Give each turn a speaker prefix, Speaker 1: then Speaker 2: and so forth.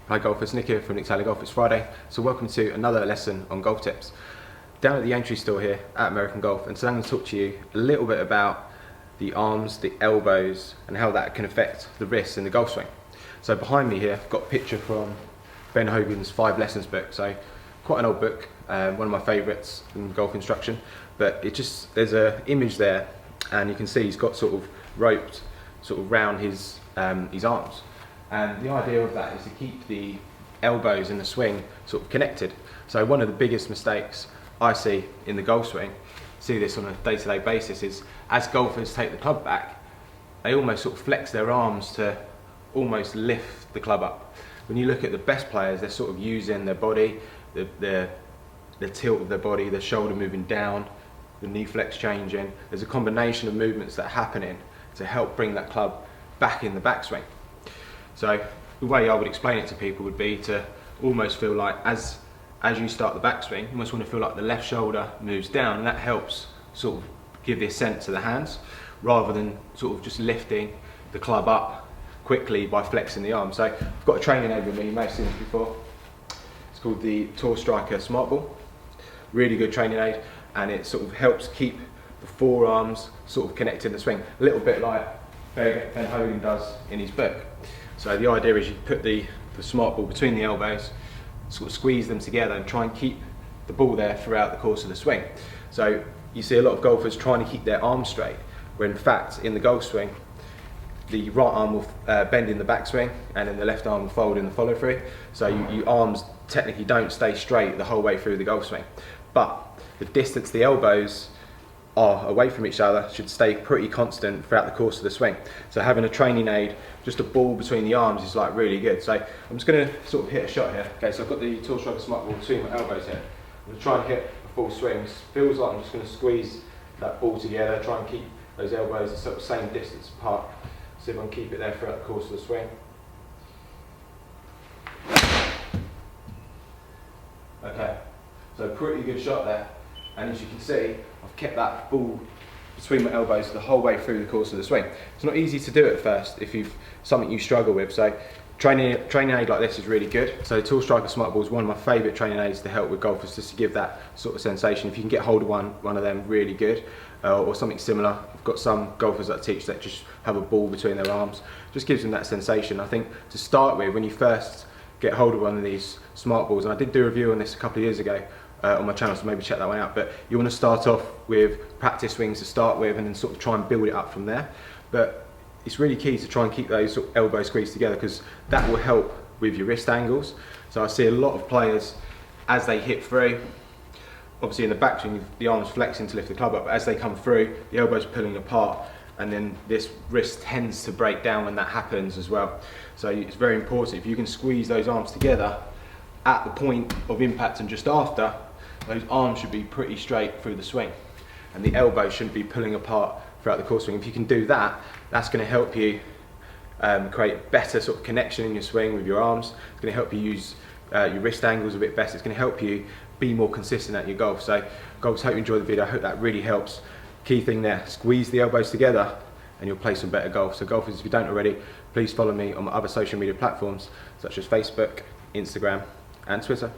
Speaker 1: Hi golfers, Nick here from Nick's Alley Golf. It's Friday, so welcome to another lesson on golf tips. Down at the Aintree store here at American Golf, and today I'm going to talk to you a little bit about the arms, the elbows, and how that can affect the wrists in the golf swing. So behind me here, I've got a picture from Ben Hogan's 5 Lessons book. So quite an old book, one of my favourites in golf instruction. But there's an image there, and you can see he's got sort of roped sort of round his arms. And the idea of that is to keep the elbows in the swing sort of connected. So one of the biggest mistakes I see in the golf swing, see this on a day-to-day basis, is as golfers take the club back, they almost sort of flex their arms to almost lift the club up. When you look at the best players, they're sort of using their body, the tilt of their body, the shoulder moving down, the knee flex changing. There's a combination of movements that are happening to help bring that club back in the backswing. So the way I would explain it to people would be to almost feel like as you start the backswing, you almost want to feel like the left shoulder moves down, and that helps sort of give the ascent to the hands, rather than sort of just lifting the club up quickly by flexing the arm. So I've got a training aid with me, you may have seen this before. It's called the Tour Striker Smart Ball. Really good training aid, and it sort of helps keep the forearms sort of connected in the swing, a little bit like Ben Hogan does in his book. So the idea is you put the smart ball between the elbows, sort of squeeze them together and try and keep the ball there throughout the course of the swing. So you see a lot of golfers trying to keep their arms straight, where in fact in the golf swing, the right arm will bend in the backswing and then the left arm will fold in the follow through. So your arms technically don't stay straight the whole way through the golf swing. But the distance the elbows are away from each other should stay pretty constant throughout the course of the swing. So having a training aid, just a ball between the arms, is like really good. So I'm just going to sort of hit a shot here. Okay, so I've got the Tour Striker Smart Ball between my elbows here. I'm going to try and hit a full swing. Feels like I'm just going to squeeze that ball together, try and keep those elbows the sort of same distance apart. See if I can keep it there throughout the course of the swing. Okay, so pretty good shot there. And as you can see, I've kept that ball between my elbows the whole way through the course of the swing. It's not easy to do at first if you've something you struggle with. So training aid like this is really good. So Tour Striker Smart Ball is one of my favourite training aids to help with golfers, just to give that sort of sensation. If you can get hold of one of them, really good, or something similar. I've got some golfers that I teach that just have a ball between their arms. Just gives them that sensation. I think to start with, when you first get hold of one of these smart balls, and I did do a review on this a couple of years ago on my channel, so maybe check that one out, but you want to start off with practice swings to start with and then sort of try and build it up from there. But it's really key to try and keep those sort of elbows squeezed together, because that will help with your wrist angles. So I see a lot of players, as they hit through, obviously in the backswing the arms flexing to lift the club up, but as they come through, the elbows are pulling apart, and then this wrist tends to break down when that happens as well. So it's very important, if you can squeeze those arms together at the point of impact and just after, those arms should be pretty straight through the swing, and the elbows shouldn't be pulling apart throughout the course swing. If you can do that, that's going to help you create better sort of connection in your swing with your arms. It's going to help you use your wrist angles a bit better. It's going to help you be more consistent at your golf. So golfers, hope you enjoyed the video. I hope that really helps. Key thing there, squeeze the elbows together and you'll play some better golf. So golfers, if you don't already, please follow me on my other social media platforms such as Facebook, Instagram and Twitter.